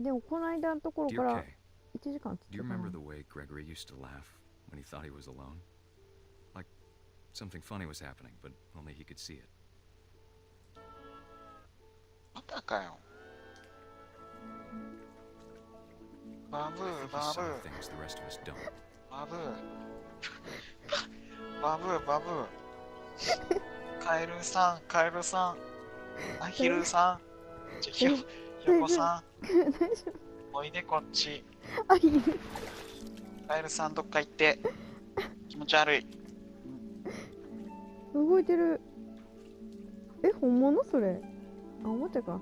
でもこの間のところから Dear Kay, 1時間っつっ do て you たな。 remember the way Gregory used to laugh when he thought he was alone? Like something funny was happening, but only he could see it. またかよ。バブ I ー think he バ saw ブー things the rest of us don't. バブーバブーバブーカエルさんカエルさんアヒルさんひよこさん大丈おいでこっち夫？あ、いる。カエルさんどっか行って気持ち悪い動いてる。え、本物それ？あ、おもちゃか。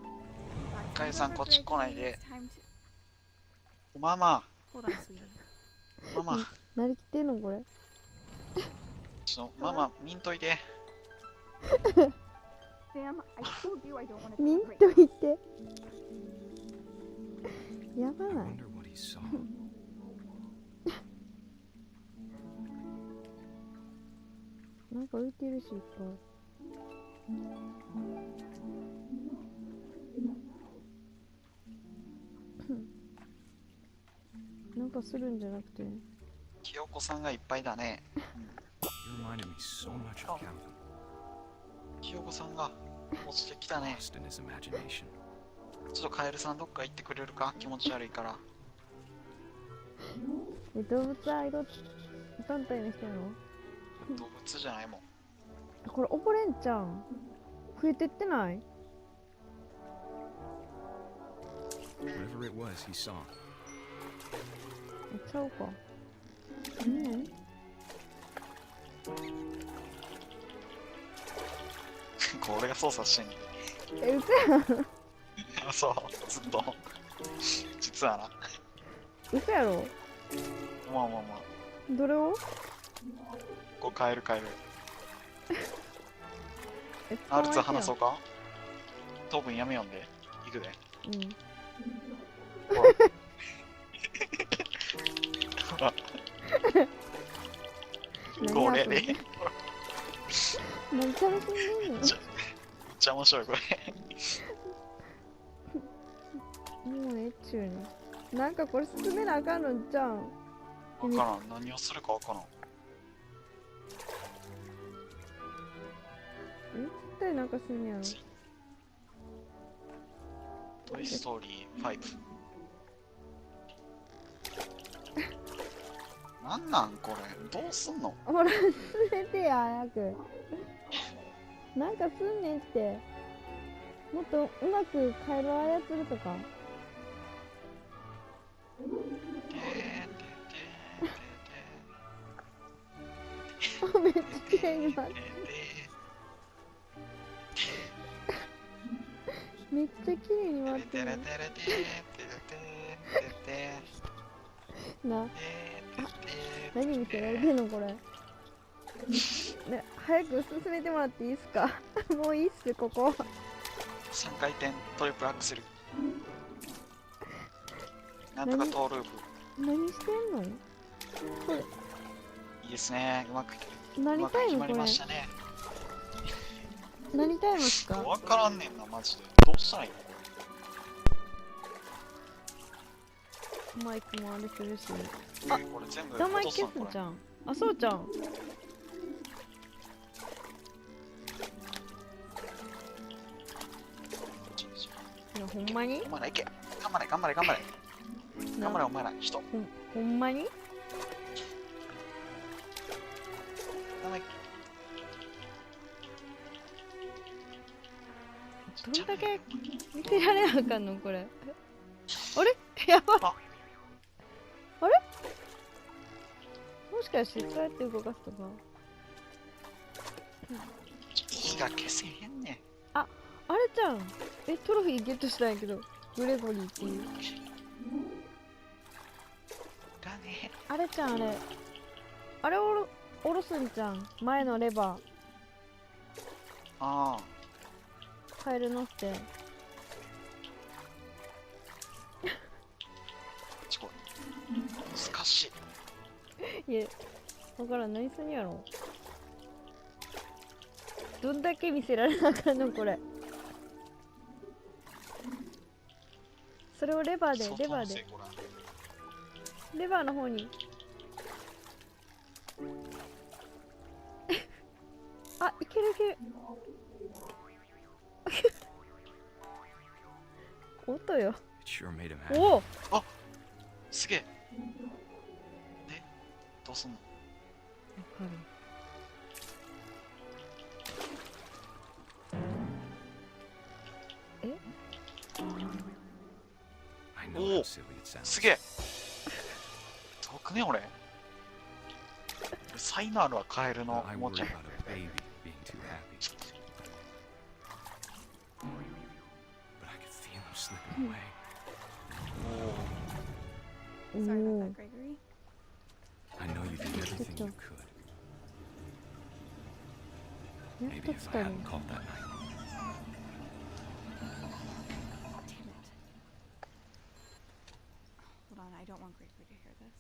カエルさんこっち来ないでママママなりきってんのこれ。ちょっとママ見んといてミントいて。やば I ない？ wonder what he saw. なんか浮いてるし、いっぱい。なんかするんじゃなくて。ひよこさんがいっぱいだね You reminded me so much of Calvin, ひよこさんが落ちてきたね lost in his imagination. ちょっとカエルさんどっか行ってくれるか気持ち悪いからえ、動物愛護団体の人やろ？動物じゃないもんこれ溺れんちゃん。増えてってない？ Whatever it was he saw. え、ちゃうか。何？これが操作してんねんえ、うそやん。そうずっと実はな嘘やろ？まあまあまあどれを？こう変える変えるえ、 R2 話そうか当分やめよんでいくでうん。ほらほらこれで何楽しんでんの？めっちゃ面白いこれもうええっちゅうね。なんかこれ進めなあかんのんちゃうん。分からん何をするか分からんえ、絶対なんかすんねやろ。トイ・ストーリー5なんなんこれどうすんのほら、進めてや、早く。なんかすんねんって。もっとうまくカエルを操るとか。めっちゃ綺麗になって。めっちゃ綺麗になってる。な、何見せられてんのこれ。ね、早く進めてもらっていいっすか？もういいっす、ここ。3回転トリプルアクセルなんとかトーループ何してんのこれ？いいですねうまく何タイムこれ？決まりましたね何タイムっすか？わからんねんなマジでどうしたらいいのマイクもあれするし。あ、これ全部名前消落とすのすんじゃん。あ、そうじゃん。いや、ほんまに？お前らいけ頑張れ頑張れ頑張れ頑張れお前ら人ほんまに？どんだけ見せられなあかんのこれ。あれ？やばい。あれ？もしかしてそうやって動かすとか。いいが消せへんねんあれじゃん。え、トロフィーゲットしたんやけど。グレゴリーっていう。だねあれじゃん、あれ。あれを下ろすんじゃん。前のレバー。ああカエル乗って。難しいいや、だからん、何すんやろ。どんだけ見せられなあかんのこれ。それをレバーで相レバーで当の成功だ。レバーの方にあ、いけるいける音よ。 It sure made him happy. おお、あ、すげえ。で、どうすんの？わかる。え I know how silly it sounds. すげえ。遠くね、俺。才能あるわ、カエルの I おも worry ちゃ。 about a baby being too happy. But I could feel him slipping away. お Sorry お about that, Gregory. I know you did everything you could. やっ Maybe と if 来 I たね。 hadn't called that night. Damn it. Hold on, I don't want Gregory to hear this.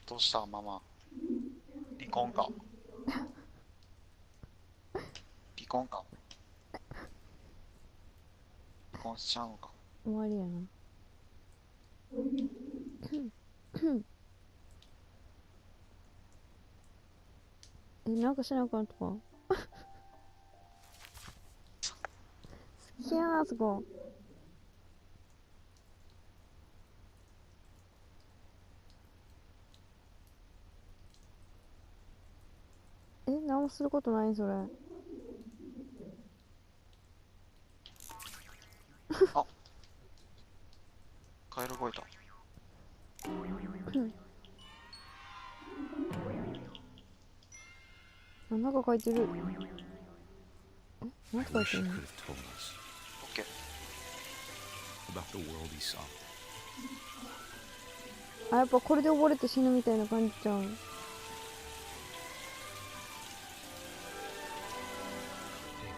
どうしたママ。離婚か。離婚か。離婚しちゃうのか。終わりやな。え、なんかしなあかんとか好きやな、あそこ。え、何もすることないそれ。カエル動いた。あ、なんか書いてる。え、なん I て書い wish て he るの could have told us オッケー。 about the world he saw. あ、やっぱこれで溺れて死ぬみたいな感じじゃん。Hey,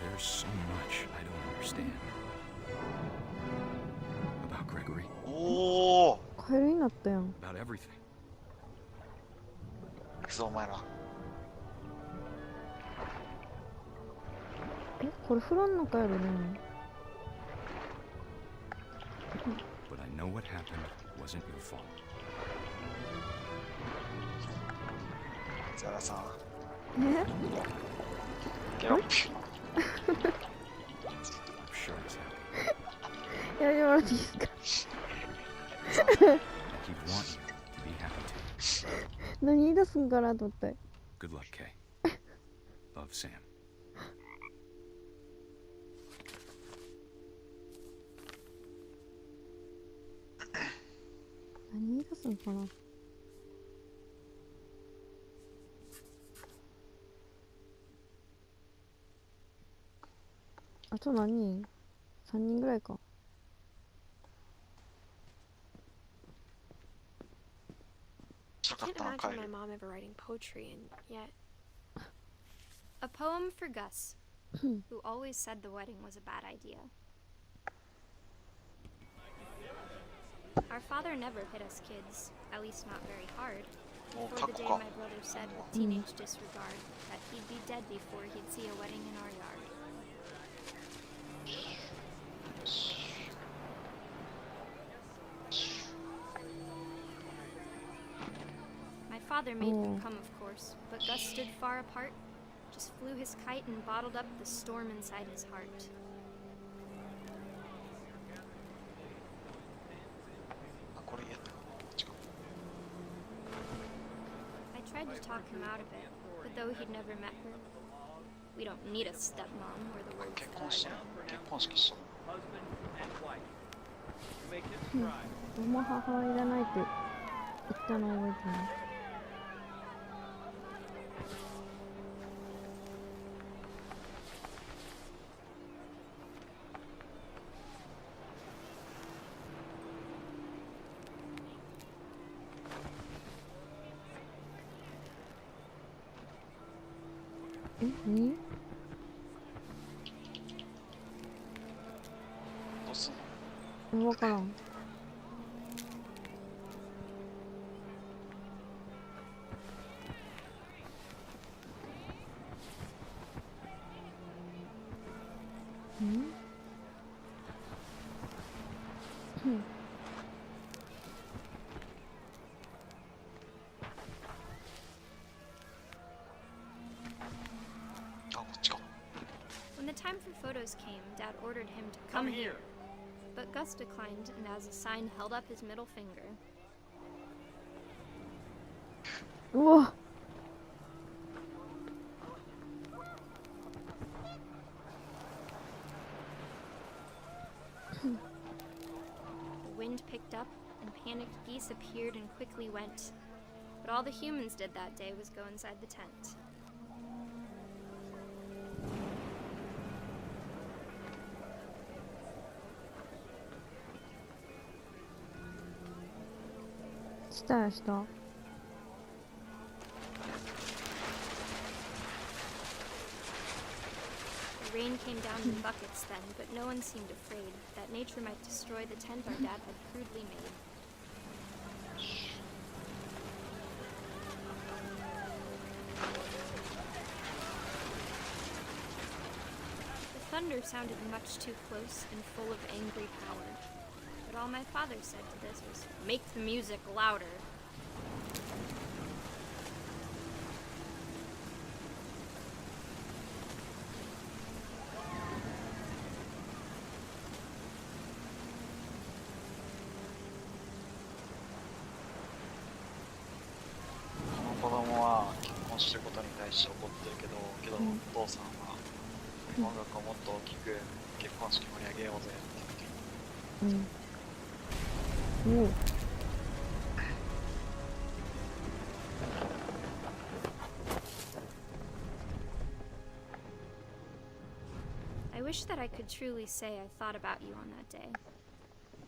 there's so much I don't understand. About Gregory, おお。カエルになったやん。 about everything. 行くぞお前ら。え、これ振らんのかやろね。But I know what happened wasn't your fault. ザラさん。え、ゲロップ。I'm sure he's happy. やめてもらっていいですか。 He'd want you to be happy too. 何言い出すんかなと思って。 Good luck, Kay. Love, Sam. 何言い出すんかな。あと何人 ?3 人ぐらいか。白かっ I たな can't カエ imagine ル。 my mom ever writing poetry, and yet. A poem for Gus, who always said the wedding was a bad idea. Our father never hit us kids, at least not very hard. お Before タ the コ day か。 my brother said with teenage disregard that he'd be dead before he'd see a wedding in our yard. My father made them come, of course, but Gus stood far apart, just flew his kite and bottled up the storm inside his heart. あ、これやった。こっちか。 I tried to talk him out of it, but though he'd never met her, we don't need a stepmom, were the words 結 that 婚 I したの wrote. 結婚式したの。もう母はいらないって言ったの覚えてない。え、何？どうすんの？わからん。あ、こっちか。 When the time for photos came, Dad ordered him to come here. But Gus declined, and as a sign, held up his middle finger. うわ The wind picked up, and panicked geese appeared and quickly went. But all the humans did that day was go inside the tent. したやした The rain came down in buckets then, but no one seemed afraid that nature might destroy the tent our dad had crudely made. The thunder sounded much too close and full of angry power. But all my father said to this was, "Make the music louder."この子供は結婚してることに対して怒ってるけど、お父さんは音楽をもっと大きく結婚式盛り上げようぜって言ってる。うんおう I wish that I could truly say I thought about you on that day.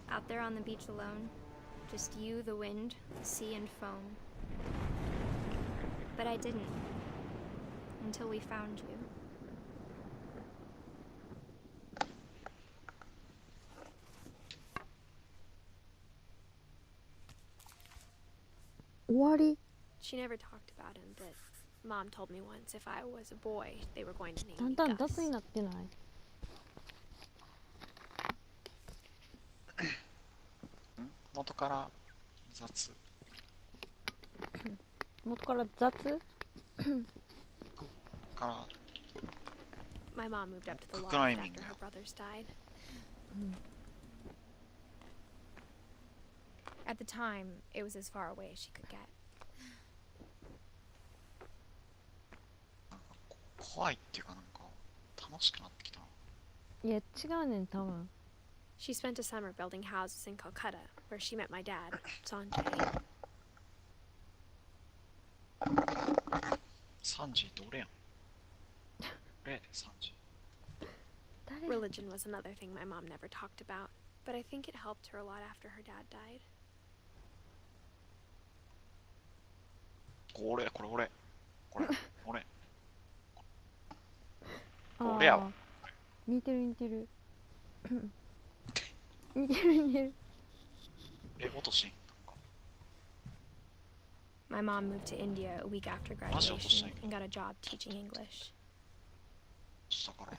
Out there on the beach alone, just you, the wind, the sea, and foam. But I didn't. Until we found you. 終わり She never talked about him, but Mom told me once if I was a boy, they were going to name だん me だん Gus. 雑になってない元から雑。元から雑 から My mom moved up to the loft Climbing after her now. brothers died. At the time, it was as far away as she could get. 怖いっていうかなんか楽しくなってきたな。いや違うねん多分 She spent a summer building houses in Calcutta, where she met my dad, Sanjay. サンジーって俺やん。俺、サンジ 誰 Religion was another thing my mom never talked about, but I think it helped her a lot after her dad died. ー。俺、これ俺。これ、俺。あー俺やわ。似てる似てる似てる似てるえ、落としん。 My mom moved to India a week after That's graduation interesting. and got a job teaching English. 下から。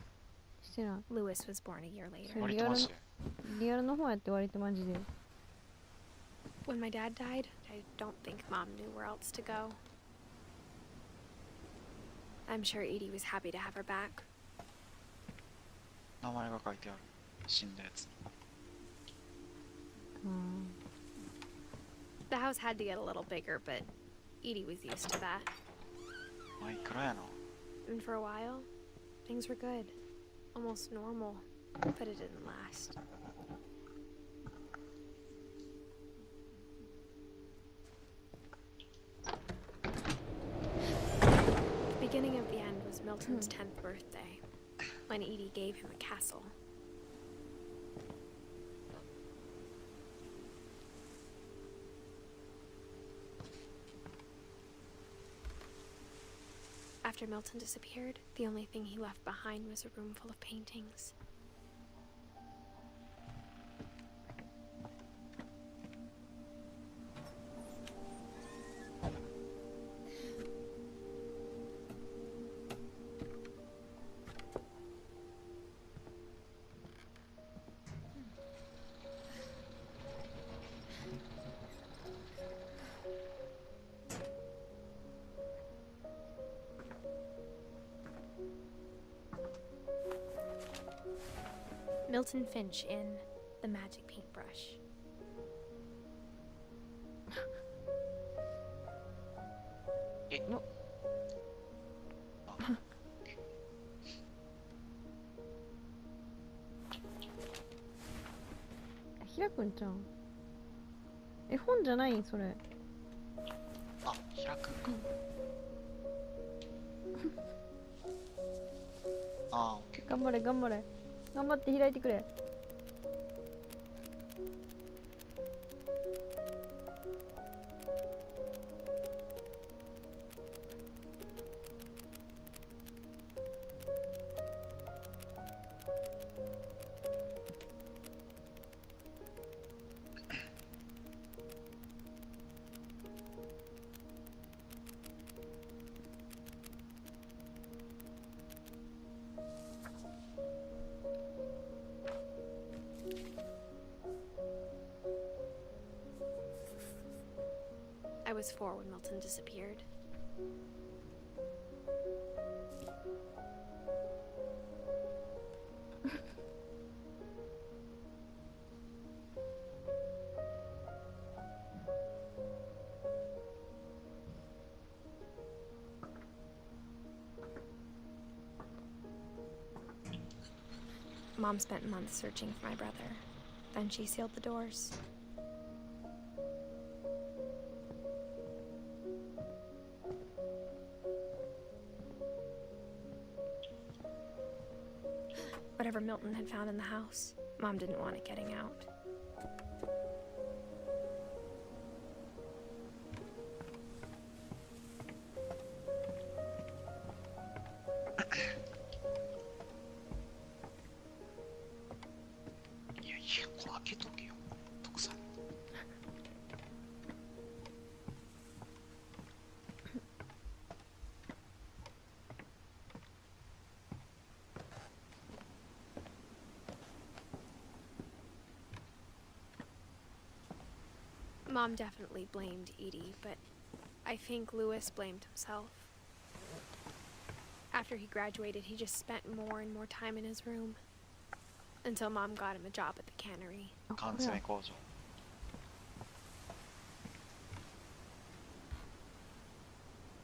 してない Lewis was born a year later. 割とマジで。リアルの方やって割とマジで When my dad died, I don't think Mom knew where else to go. I'm sure Edie was happy to have her back. 名前が書いてある。死んだやつに。うん The house had to get a little bigger, but Edie was used to that. マイクラやな。 And for a while, things were good. Almost normal. But it didn't last. The beginning of the end was Milton's 10th birthday, when Edie gave him a castle. After Milton disappeared, the only thing he left behind was a room full of paintings. Milton Finch in The Magic Paintbrush. No. 開くんちゃうん絵本じゃないそれあ、開くんか。ああ、オッケー。頑張れ頑張れ頑張って開いてくれI was 4 when Milton disappeared. Mom spent months searching for my brother. Then she sealed the doors. Whatever Milton had found in the house, Mom didn't want it getting out. Mom definitely blamed Edie, but I think Lewis blamed himself. After he graduated, he just spent more and more time in his room. Until Mom got him a job at the cannery. 缶詰工場。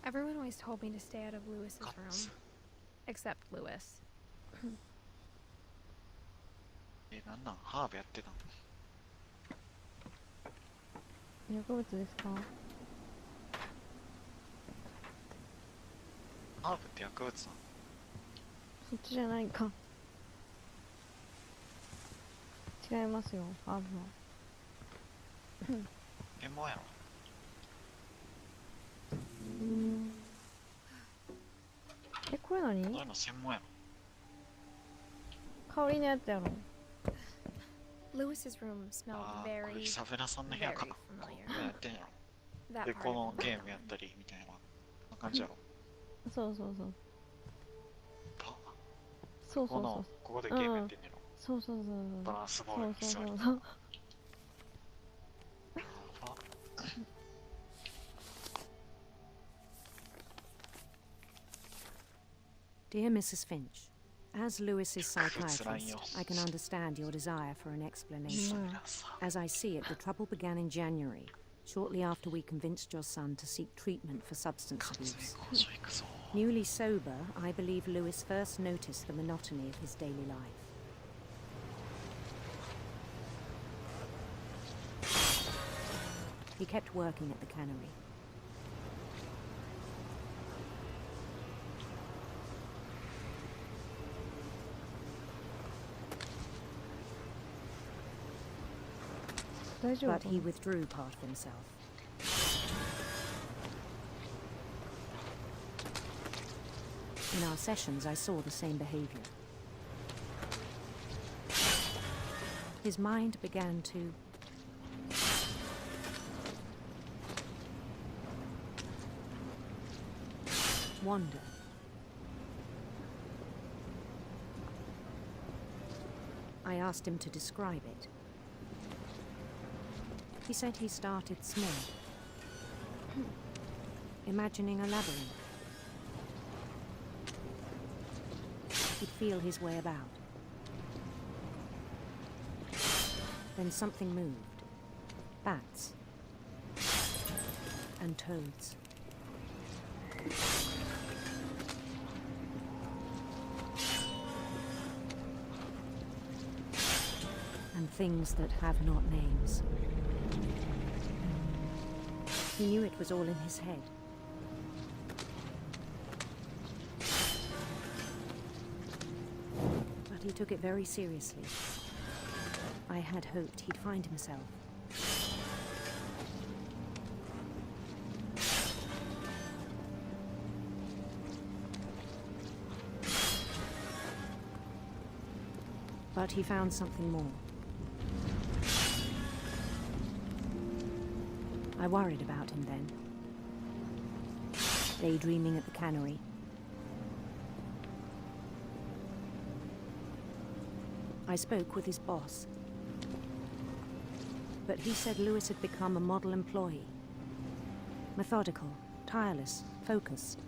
Everyone always told me to stay out of Lewis's room. Except Lewis. なんなんハーブやってたの薬物ですかハーブって薬物なのそっちじゃないか違いますよハーブは専門やろえこれ何そういうの専門やろ香りのやつやろ Lewis's room smelled ああ、これ very, イサベラさんの部屋 very かなこ familiar. うやってんやろ That で、 part こ of の the ゲームやったりみたいな感じやろそうそうそうパそうそうそうこのここでゲームやってんやろそうそうそうそうバランスボールにそうそう座るそうそうあ Dear Mrs. Finch, as Lewis's psychiatrist, I can understand your desire for an explanation. As I see it, the trouble began in January, shortly after we convinced your son to seek treatment for substance 缶詰 abuse. 工場行くぞ Newly sober, I believe Lewis first noticed the monotony of his daily life. He kept working at the cannery. But he withdrew part of himself. In our sessions, I saw the same behavior. His mind began to wander. I asked him to describe it. He said he started small, imagining a labyrinth. He'd feel his way about. Then something moved. Bats. And toads. And things that have not names. He knew it was all in his head. But he took it very seriously. I had hoped he'd find himself. But he found something more. I worried about him then. Daydreaming at the cannery. I spoke with his boss. But he said Lewis had become a model employee. Methodical, tireless, focused.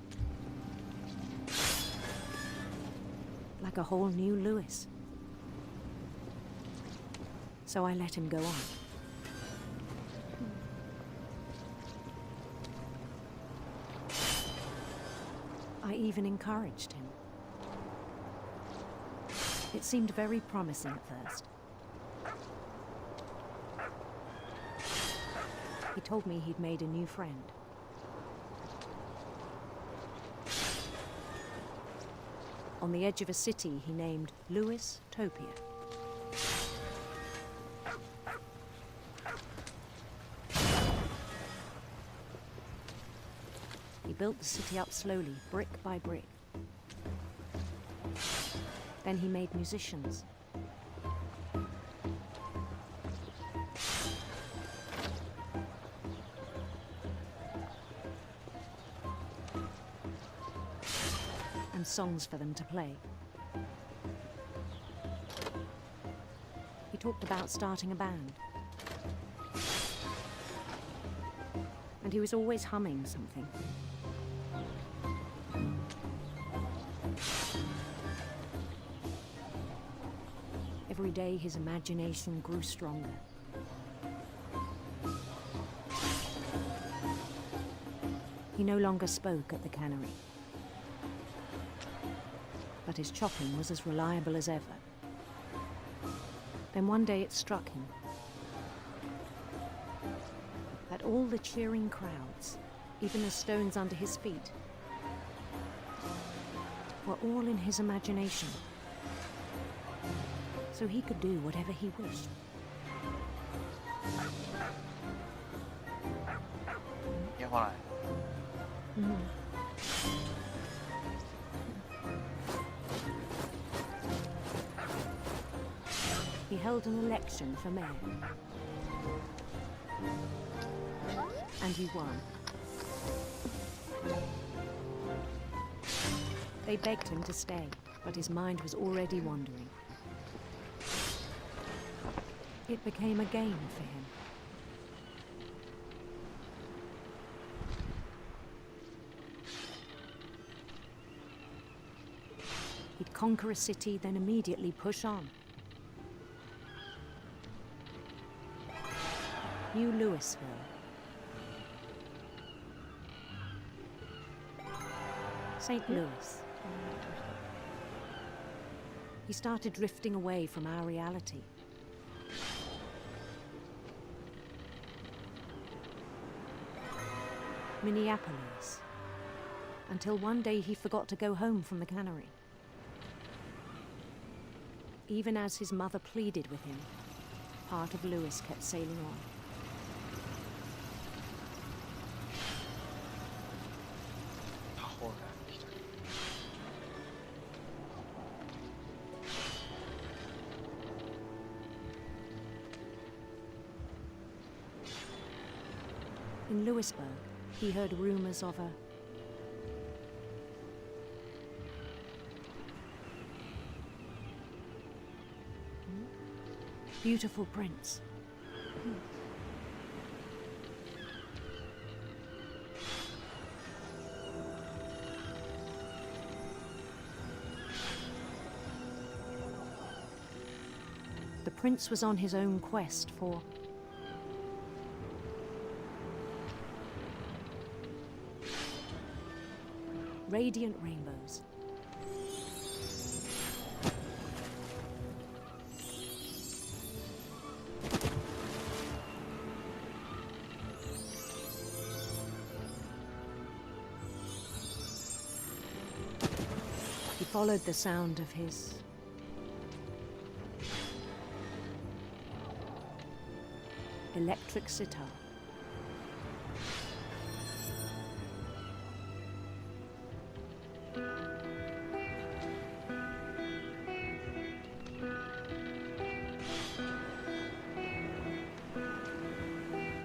Like a whole new Lewis. So I let him go on. I even encouraged him. It seemed very promising at first. He told me he'd made a new friend. On the edge of a city he named Lewis Topia. He built the city up slowly, brick by brick. Then he made musicians. And songs for them to play. He talked about starting a band. And he was always humming something. Every day his imagination grew stronger. He no longer spoke at the cannery. But his chopping was as reliable as ever. Then one day it struck him that all the cheering crowds, even the stones under his feet, were all in his imagination. So he could do whatever he wished. Yeah, why? He held an election for mayor. And he won. They begged him to stay, but his mind was already wandering. It became a game for him. He'd conquer a city, then immediately push on. New Louisville. St. Louis. He started drifting away from our reality. Minneapolis. Until one day he forgot to go home from the cannery. Even as his mother pleaded with him, part of Lewis kept sailing on. In Louisburg, he heard rumors of a beautiful prince. The prince was on his own quest for radiant rainbows. He followed the sound of his electric sitar.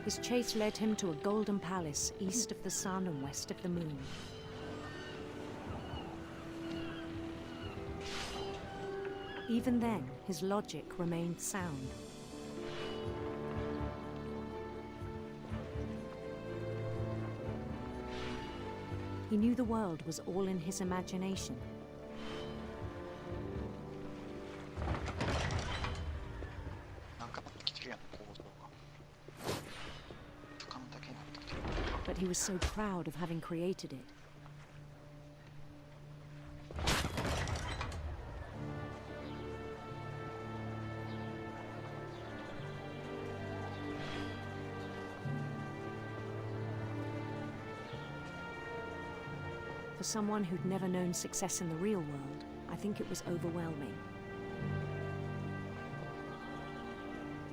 His chase led him to a golden palace east of the sun and west of the moon. Even then, his logic remained sound. He knew the world was all in his imagination. But he was so proud of having created it. For someone who'd never known success in the real world, I think it was overwhelming.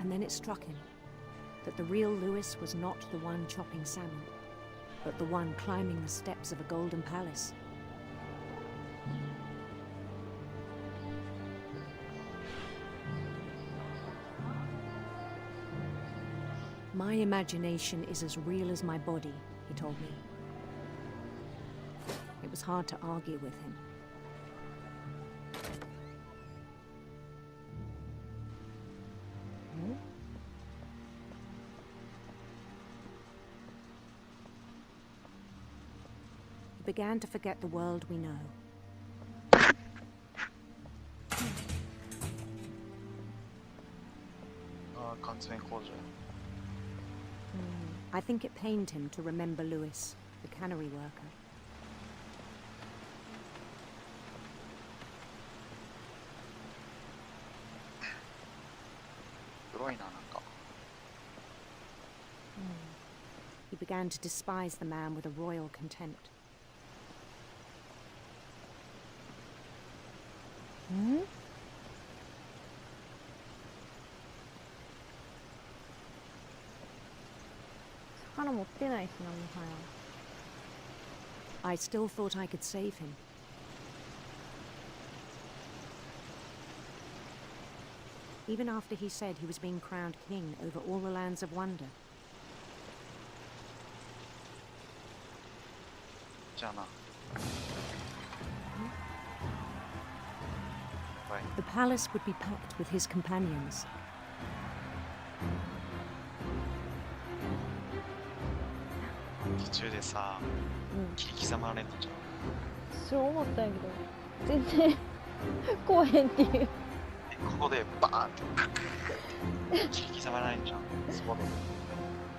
And then it struck him that the real Lewis was not the one chopping salmon, but the one climbing the steps of a golden palace. My imagination is as real as my body, he told me. It was hard to argue with him. He began to forget the world we know. I think it pained him to remember Lewis, the cannery worker. He began to despise the man with a royal contempt. I still thought I could save him. Even after he said he was being crowned king over all the lands of wonder. The palace would be packed with his companions.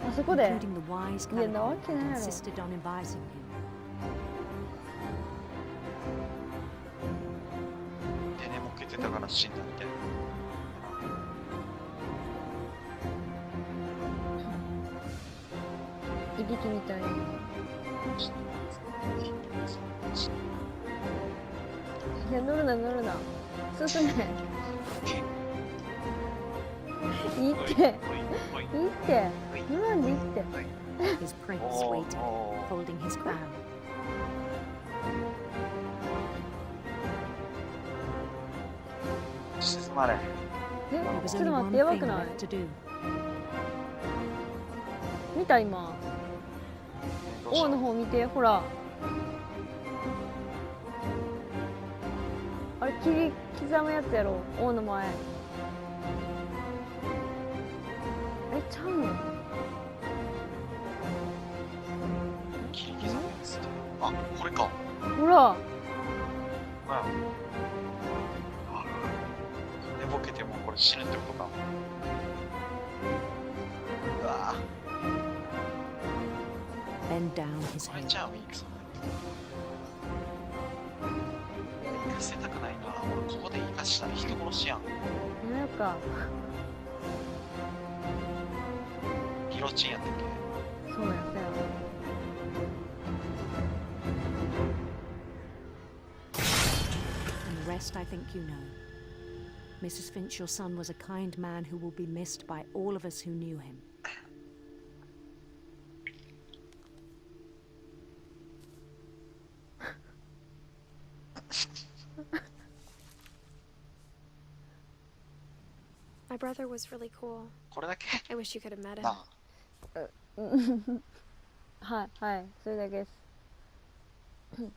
Including the wise Caliban who insisted on advising him. His prince waited, holding his crown. There was only one thing left to do. 見た今王の方見てほらあれ切り刻むやつやろ王の前ちゃうの切り刻むやつってあこれかほら寝ぼけてもこれ死ぬってことか。うわ Bend down his これ head. じゃあウィークさん。生かせたくないな。俺ここで生かしたら人殺しやん。なんかギロチンやったっけ。そうやったよ。 And the rest I think you know. Mrs. Finch, your son was a kind man who will be missed by all of us who knew him. My brother was really cool. これだけ I wish you could have met him. なあ。はいはい、それだけです。ギロッ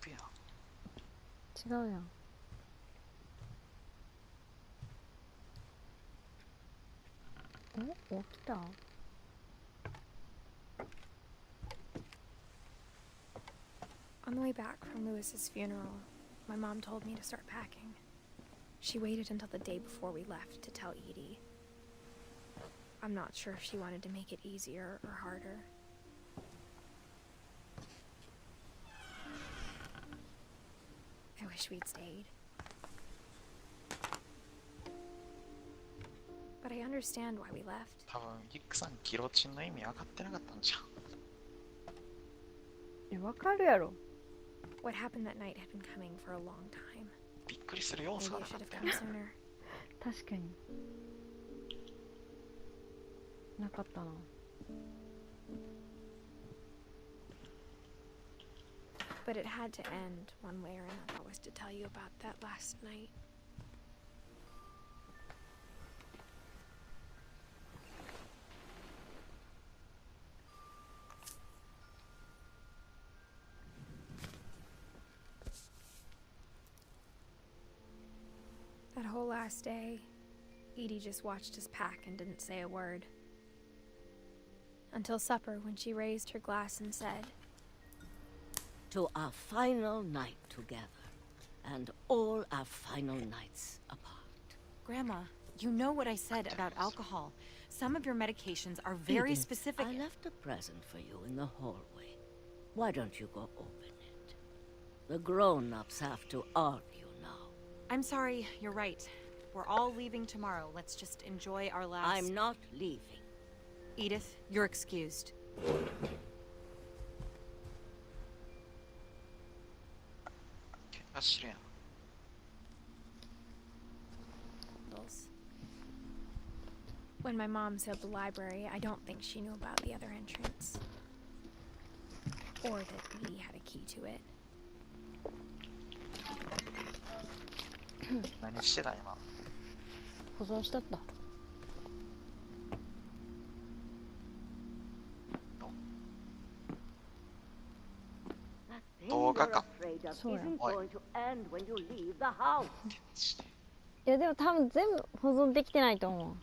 プやん。違うやん。起きた？ On the way back from Lewis's funeral, my mom told me to start packing. She waited until the day before we left to tell Edie. I'm not sure if she wanted to make it easier or harder. I wish we'd stayed. But I understand why we left. 多分リックさんギロチンの意味分かってなかったんじゃん。わかるやろ。 What happened that night had been coming for a long time. びっくりする要 Maybe 素 I がなか should っ have たよ come ね。 sooner. 確かに。なかったな。 But it had to end one way or another. Was to tell you about that last night. That whole last day, Edie just watched us pack and didn't say a word. Until supper, when she raised her glass and said, To our final night together, and all our final nights apart. Grandma, you know what I said about alcohol. Some of your medications are very Edith, specific. I left a present for you in the hallway. Why don't you go open it? The grown-ups have to argue now. I'm sorry, you're right. We're all leaving tomorrow. Let's just enjoy our last... I'm not leaving. Edith, you're excused. When my mom sailed the library, I don't think she knew about the other entrance. Or that Edie had a key to it. 何してた今。保存したった。動画か。そうや。おい。いやでも多分全部保存できてないと思う。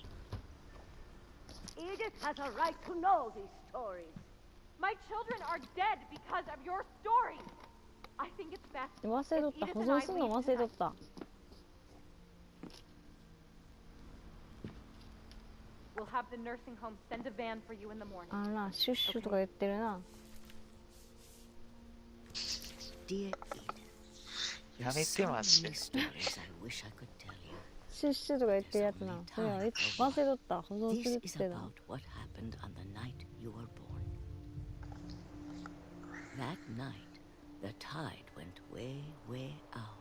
Edith has a right to know these stories. My children are dead because of your stories. I think it's best. 忘れとった。保存するの忘れとった。 We'll have the nursing home send a van for you in the morning. あのな、シュッシュとか言ってるな。 Dear Edith, やめてマジで。 stories I wish I could tell you. シュッシュとか言ってるやつな。それは忘れとった。保存するっ This て is 言って about what happened on the night you were born. That night, the tide went way, way out.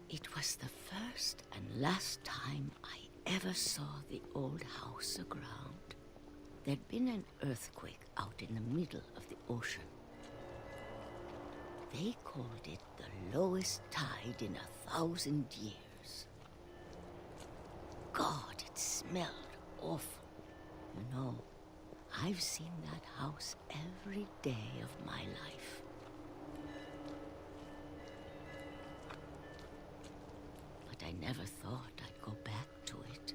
It was the first and last time I ever saw the old house aground. There'd been an earthquake out in the middle of the ocean. They called it the lowest tide in 1,000 years. God, it smelled awful. You know, I've seen that house every day of my life. But I never thought I'd go back to it.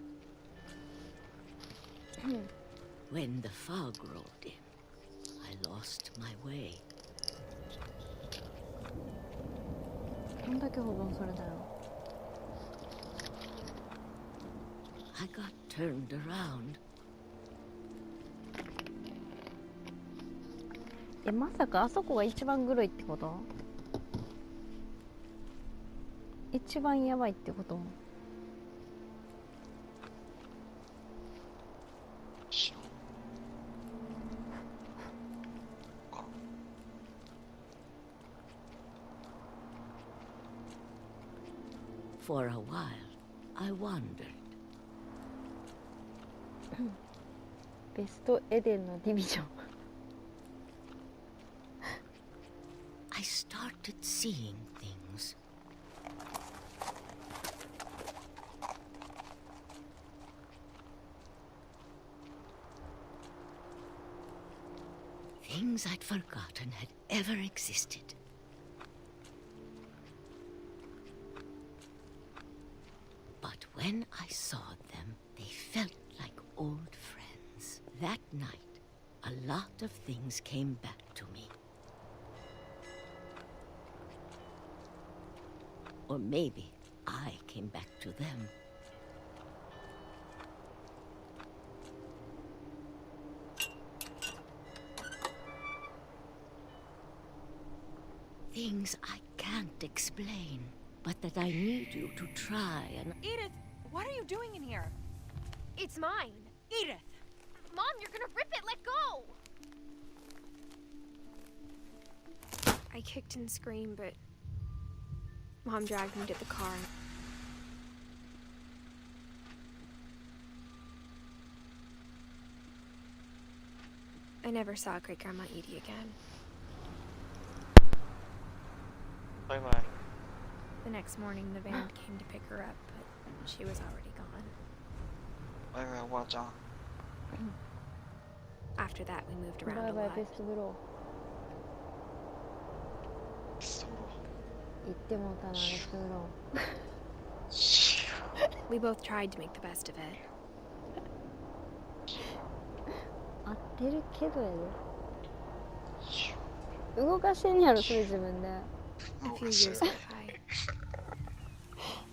When the fog rolled in, I lost my way. どんだけ保存されたの？ I got turned around. まさかあそこが一番グロいってこと？一番やばいってこと？ For a while, I wandered. ベストエデンのディビジョン。 I started seeing things. Things I'd forgotten had ever existed. But when I saw them, they felt like old friends. That night, a lot of things came back to me. Or maybe I came back to them. Things I can't explain, but that I need you to try and... Edith, what are you doing in here? It's mine. Edith! Mom, you're gonna rip it! Let go! I kicked and screamed, but Mom dragged me to the car. I never saw Great Grandma Edie again. Bye bye. The next morning, the van came to pick her up, but she was already gone. Bye bye, おばあちゃん。 After that, we moved バ around イ a バイ lot. ベストブロそう。ー。行ってもうたなベストブロ We both tried to make the best of it. ー。合ってるけどやで。動かしてんやろそれ自分で。 A few years went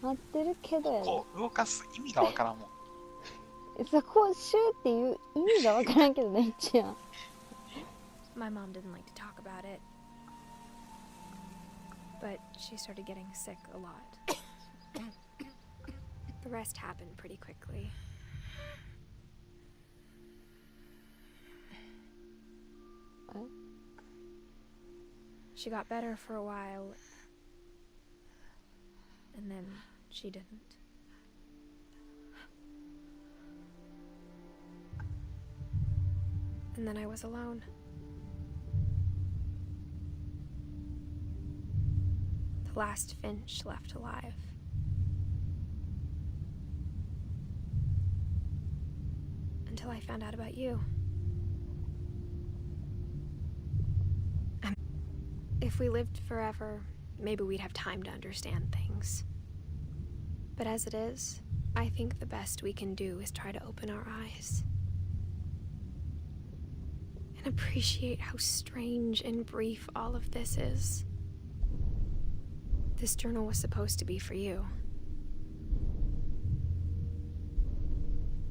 by. 合ってるけどやで。こう動かす意味がわからんもん。そこをシューっていう意味がわからんけどね一応。 My mom didn't like to talk about it, but she started getting sick a lot. The rest happened pretty quickly. What? She got better for a while, and then she didn't. And then I was alone. The last Finch left alive. Until I found out about you. If we lived forever, maybe we'd have time to understand things. But as it is, I think the best we can do is try to open our eyes. And appreciate how strange and brief all of this is. This journal was supposed to be for you.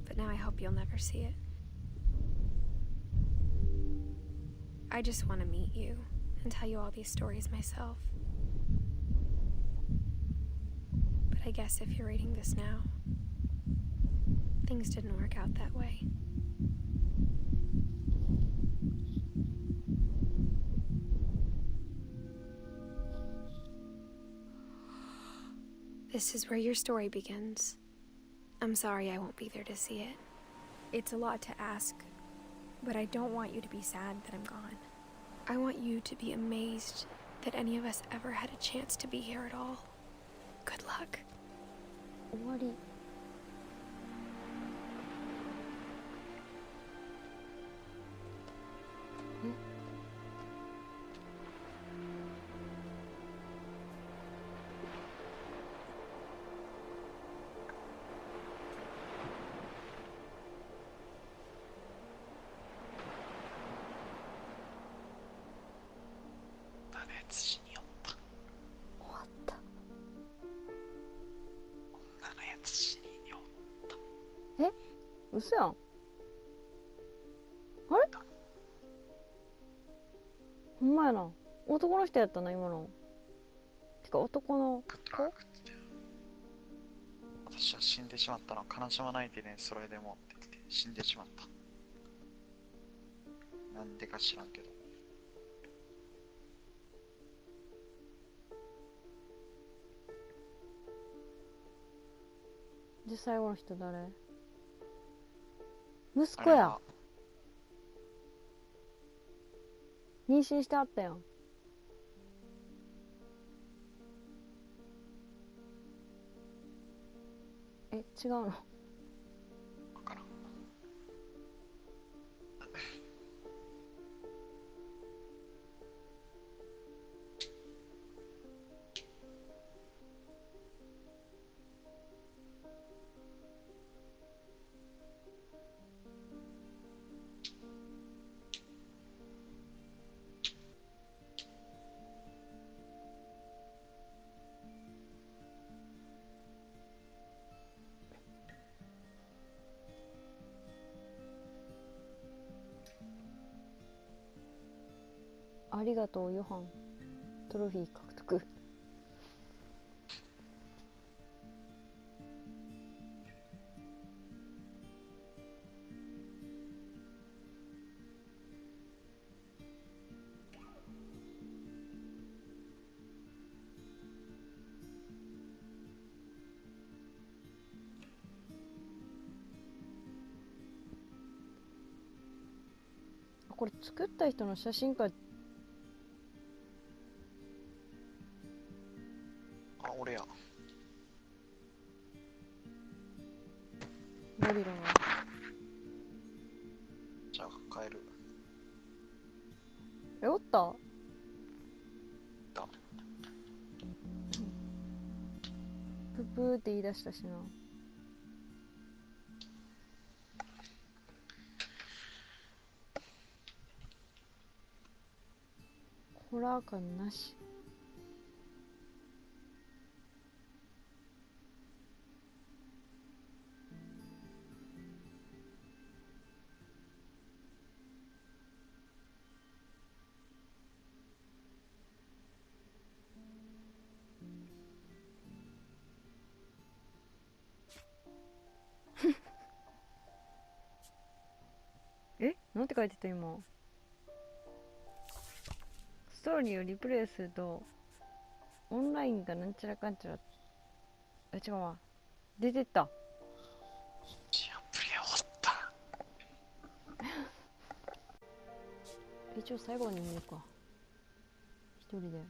But now I hope you'll never see it. I just want to meet you and tell you all these stories myself. But I guess if you're reading this now, things didn't work out that way. This is where your story begins. I'm sorry I won't be there to see it. It's a lot to ask, but I don't want you to be sad that I'm gone. I want you to be amazed that any of us ever had a chance to be here at all. Good luck. 終わり。つしに寄った。終わった。女のやつしに寄った。え、嘘やん。あれ、ほんまやな。男の人やったな今の。てか男の子。私は死んでしまったの。悲しまないでね、それでもって言って死んでしまった。なんでか知らんけど。で最後の人誰？息子や。妊娠してあったやん。え、違うの？わからん。ありがとうヨハン。トロフィー獲得。これ作った人の写真か。あ、俺や。ゴリラの。じゃあ帰る。え、おった？だ。ププーって言い出したしな。ホラー感なし。え、なんて書いてた今。ストーリーをリプレイするとオンラインがなんちゃらかんちゃら。あ、違うわ、出てった。じゃあプレイ終わった。一応最後に見るか、一人で。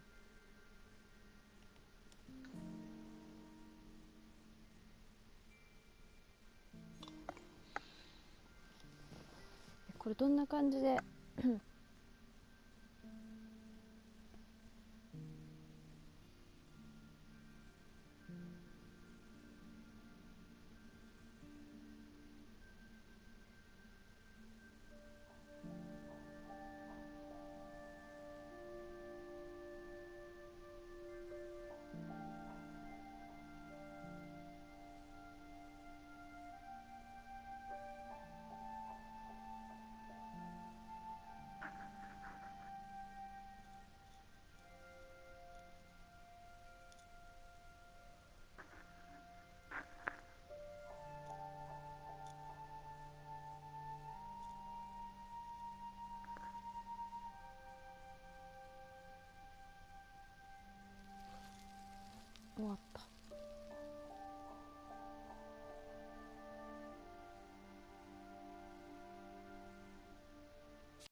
これどんな感じで